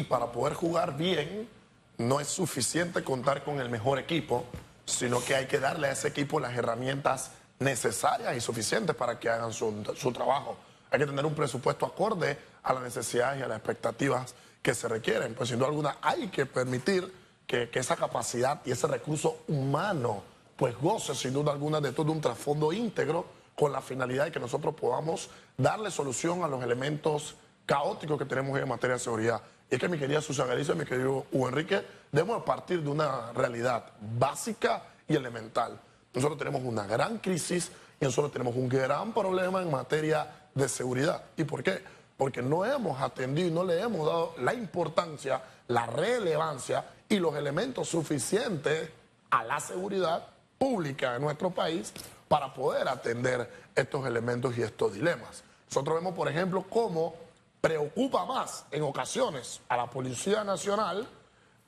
Y para poder jugar bien, no es suficiente contar con el mejor equipo, sino que hay que darle a ese equipo las herramientas necesarias y suficientes para que hagan su trabajo. Hay que tener un presupuesto acorde a las necesidades y a las expectativas que se requieren. Pues sin duda alguna hay que permitir que esa capacidad y ese recurso humano pues goce sin duda alguna de todo un trasfondo íntegro con la finalidad de que nosotros podamos darle solución a los elementos caóticos que tenemos en materia de seguridad. Y es que mi querida Susana Galicia, mi querido Hugo Enrique, debemos partir de una realidad básica y elemental. Nosotros tenemos una gran crisis y nosotros tenemos un gran problema en materia de seguridad. ¿Y por qué? Porque no hemos atendido y no le hemos dado la importancia, la relevancia y los elementos suficientes a la seguridad pública de nuestro país para poder atender estos elementos y estos dilemas. Nosotros vemos, por ejemplo, cómo preocupa más en ocasiones a la Policía Nacional,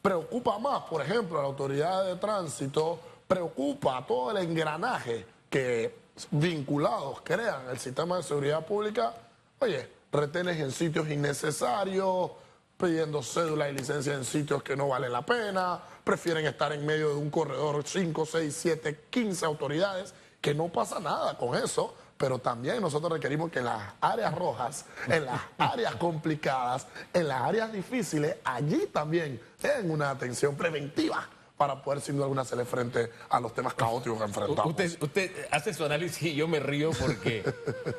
preocupa más, por ejemplo, a la Autoridad de Tránsito, preocupa a todo el engranaje que vinculados crean el sistema de seguridad pública. Oye, retenes en sitios innecesarios, pidiendo cédula y licencia en sitios que no valen la pena, prefieren estar en medio de un corredor 5, 6, 7, 15 autoridades, que no pasa nada con eso, pero también nosotros requerimos que en las áreas rojas, en las áreas complicadas, en las áreas difíciles, allí también den una atención preventiva para poder sin duda alguna hacerle frente a los temas caóticos que enfrentamos. Usted hace su análisis y yo me río porque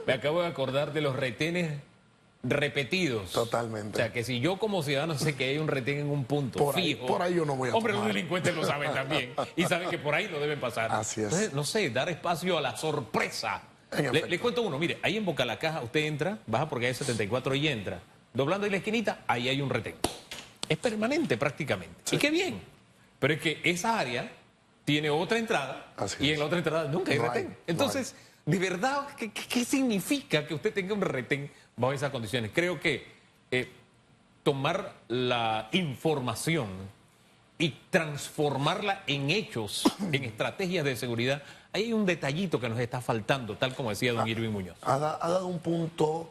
me acabo de acordar de los retenes repetidos. Totalmente. O sea, que si yo como ciudadano sé que hay un retén en un punto fijo... Por ahí yo no voy a Hombre, tomar. los delincuentes lo saben también y saben que por ahí no deben pasar. Así es. Entonces, no sé, dar espacio a la sorpresa. Le cuento uno, mire, ahí en Boca la Caja usted entra, baja porque hay 74 y entra. Doblando ahí la esquinita, ahí hay un retén. Es permanente prácticamente. Sí. Y qué bien. Pero es que esa área tiene otra entrada y en la otra entrada nunca hay retén. Entonces, de verdad, ¿qué significa que usted tenga un retén bajo esas condiciones? Creo que tomar la información y transformarla en hechos, en estrategias de seguridad, ahí hay un detallito que nos está faltando, tal como decía don Irving Muñoz. Ha dado un punto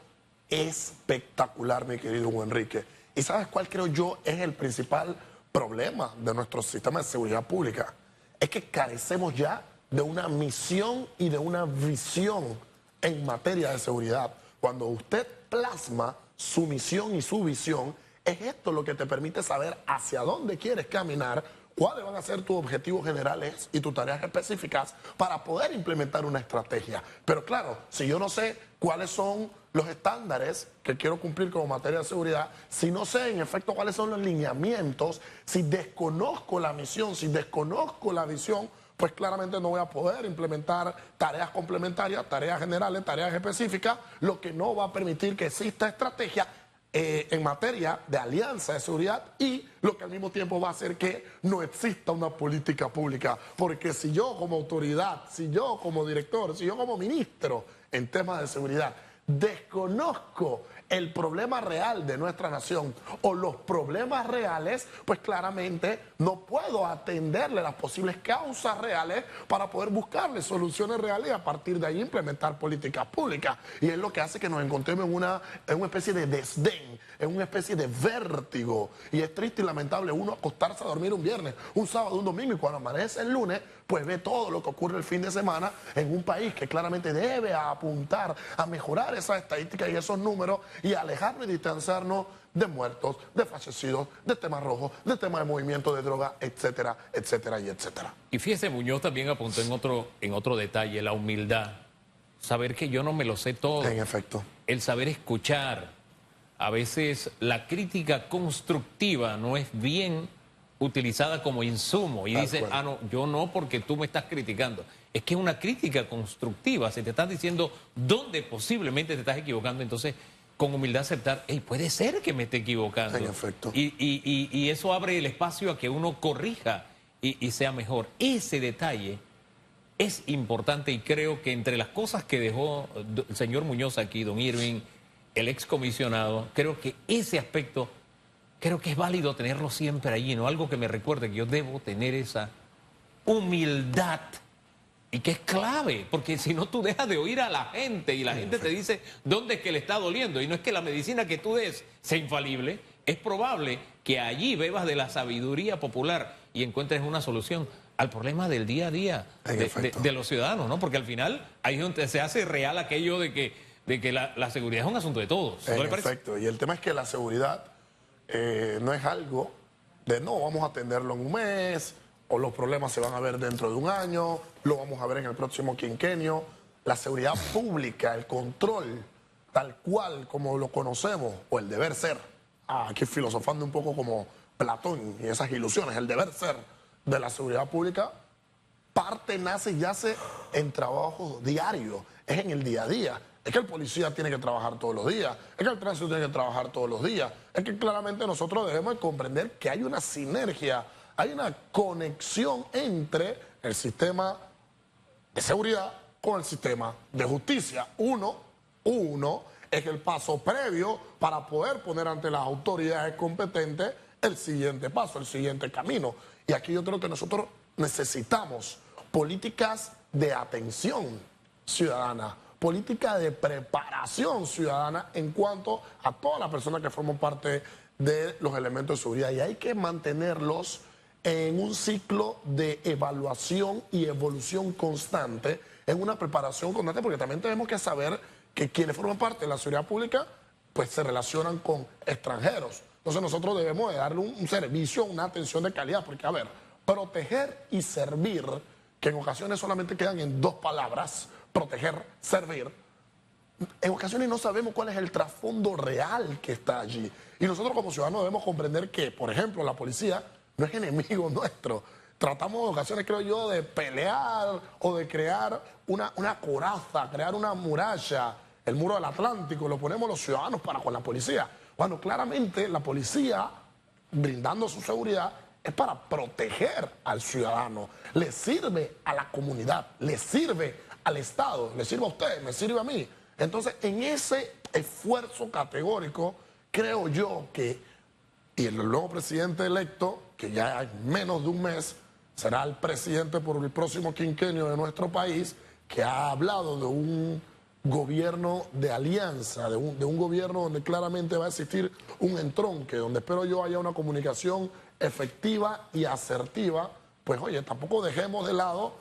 espectacular, mi querido Hugo Enrique. ¿Y sabes cuál creo yo es el principal problema de nuestro sistema de seguridad pública? Es que carecemos ya de una misión y de una visión en materia de seguridad. Cuando usted plasma su misión y su visión, es esto lo que te permite saber hacia dónde quieres caminar, cuáles van a ser tus objetivos generales y tus tareas específicas para poder implementar una estrategia. Pero claro, si yo no sé cuáles son los estándares que quiero cumplir como materia de seguridad, si no sé en efecto cuáles son los lineamientos, si desconozco la misión, si desconozco la visión, pues claramente no voy a poder implementar tareas complementarias, tareas generales, tareas específicas, lo que no va a permitir que exista estrategia en materia de alianza de seguridad y lo que al mismo tiempo va a hacer que no exista una política pública. Porque si yo como autoridad, si yo como director, si yo como ministro en temas de seguridad desconozco el problema real de nuestra nación o los problemas reales, pues claramente no puedo atenderle las posibles causas reales para poder buscarle soluciones reales y a partir de ahí implementar políticas públicas. Y es lo que hace que nos encontremos en una especie de desdén, en una especie de vértigo. Y es triste y lamentable uno acostarse a dormir un viernes, un sábado, un domingo y cuando amanece el lunes, pues ve todo lo que ocurre el fin de semana en un país que claramente debe apuntar a mejorar esas estadísticas y esos números y alejarnos y distanciarnos de muertos, de fallecidos, de temas rojos, de temas de movimiento de droga, etcétera, etcétera y etcétera. Y fíjese, Muñoz también apuntó en otro detalle, la humildad. Saber que yo no me lo sé todo. En efecto. El saber escuchar. A veces la crítica constructiva no es bien utilizada como insumo y dice, ah, no, yo no porque tú me estás criticando. Es que es una crítica constructiva, se te están diciendo dónde posiblemente te estás equivocando, entonces con humildad aceptar, hey, puede ser que me esté equivocando. En efecto. Y eso abre el espacio a que uno corrija y sea mejor. Ese detalle es importante y creo que entre las cosas que dejó el señor Muñoz aquí, don Irving, el excomisionado, creo que ese aspecto... Creo que es válido tenerlo siempre allí, ¿no? Algo que me recuerde que yo debo tener esa humildad y que es clave, porque si no tú dejas de oír a la gente y la gente te dice dónde es que le está doliendo. Y no es que la medicina que tú des sea infalible, es probable que allí bebas de la sabiduría popular y encuentres una solución al problema del día a día de los ciudadanos, ¿no? Porque al final ahí es donde se hace real aquello de que la seguridad es un asunto de todos. ¿No le parece? Perfecto. Y el tema es que la seguridad no es algo de no, vamos a atenderlo en un mes, o los problemas se van a ver dentro de un año, lo vamos a ver en el próximo quinquenio. La seguridad pública, el control, tal cual como lo conocemos, o el deber ser, aquí filosofando un poco como Platón y esas ilusiones, el deber ser de la seguridad pública, parte, nace y yace en trabajo diario, es en el día a día. Es que el policía tiene que trabajar todos los días, es que el tránsito tiene que trabajar todos los días, es que claramente nosotros debemos comprender que hay una sinergia, hay una conexión entre el sistema de seguridad con el sistema de justicia. Uno es el paso previo para poder poner ante las autoridades competentes el siguiente paso, el siguiente camino. Y aquí yo creo que nosotros necesitamos políticas de atención ciudadana, política de preparación ciudadana en cuanto a todas las personas que forman parte de los elementos de seguridad. Y hay que mantenerlos en un ciclo de evaluación y evolución constante, en una preparación constante, porque también tenemos que saber que quienes forman parte de la seguridad pública pues se relacionan con extranjeros. Entonces nosotros debemos de darle un servicio, una atención de calidad, porque a ver, proteger y servir, que en ocasiones solamente quedan en dos palabras, proteger, servir, en ocasiones no sabemos cuál es el trasfondo real que está allí. Y nosotros como ciudadanos debemos comprender que, por ejemplo, la policía no es enemigo nuestro. Tratamos en ocasiones, creo yo, de pelear o de crear una coraza, crear una muralla, el muro del Atlántico, lo ponemos los ciudadanos para con la policía. Bueno, claramente la policía, brindando su seguridad, es para proteger al ciudadano. Le sirve a la comunidad, le sirve al Estado, le sirve a usted, me sirve a mí. Entonces, en ese esfuerzo categórico, creo yo que, y el nuevo presidente electo, que ya hay menos de un mes, será el presidente por el próximo quinquenio de nuestro país, que ha hablado de un gobierno de alianza, de un gobierno donde claramente va a existir un entronque, donde espero yo haya una comunicación efectiva y asertiva. Pues oye, tampoco dejemos de lado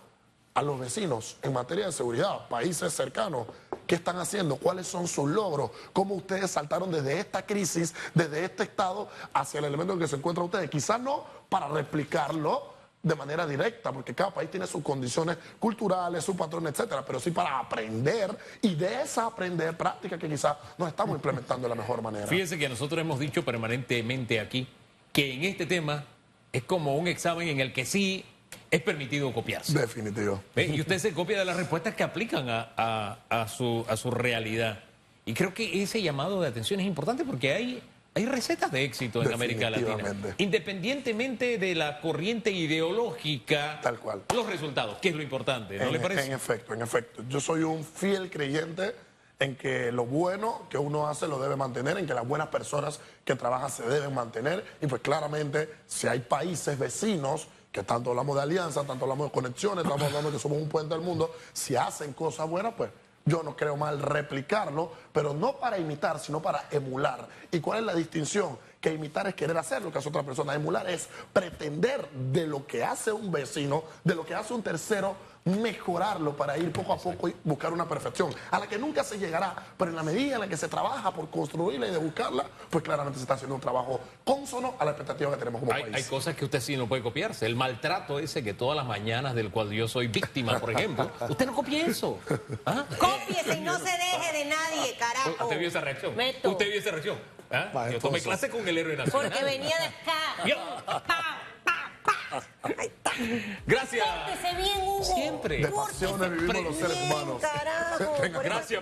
a los vecinos en materia de seguridad, países cercanos. ¿Qué están haciendo? ¿Cuáles son sus logros? ¿Cómo ustedes saltaron desde esta crisis, desde este estado, hacia el elemento en que se encuentran ustedes? Quizás no para replicarlo de manera directa, porque cada país tiene sus condiciones culturales, su patrón, etcétera, pero sí para aprender y desaprender prácticas que quizás no estamos implementando de la mejor manera. Fíjense que nosotros hemos dicho permanentemente aquí que en este tema es como un examen en el que sí es permitido copiarse. Definitivo. ¿Ve? Y usted se copia de las respuestas que aplican a su realidad. Y creo que ese llamado de atención es importante porque hay recetas de éxito en América Latina. Independientemente de la corriente ideológica, tal cual, los resultados, que es lo importante, ¿no le parece? En efecto. Yo soy un fiel creyente en que lo bueno que uno hace lo debe mantener, en que las buenas personas que trabajan se deben mantener. Y pues claramente, si hay países vecinos que tanto hablamos de alianza, tanto hablamos de conexiones, tanto hablamos de que somos un puente del mundo, si hacen cosas buenas, pues yo no creo mal replicarlo, pero no para imitar, sino para emular. ¿Y cuál es la distinción? Que imitar es querer hacer lo que hace otra persona. Emular es pretender de lo que hace un vecino, de lo que hace un tercero, mejorarlo para ir poco a poco y buscar una perfección, a la que nunca se llegará, pero en la medida en la que se trabaja por construirla y de buscarla, pues claramente se está haciendo un trabajo cónsono a la expectativa que tenemos como país. Hay cosas que usted sí no puede copiarse. El maltrato ese que todas las mañanas del cual yo soy víctima, por ejemplo, usted no copie eso. ¿Ah? Cópiese y no se deje de nadie, carajo. ¿Usted vio esa reacción? Meto. ¿Usted vio esa reacción? ¿Ah? Yo tomé clase con el héroe nacional. Porque venía de acá. Gracias. Pórtese bien, Hugo. Siempre. De pasiones vivimos los seres humanos. Carajo. Gracias.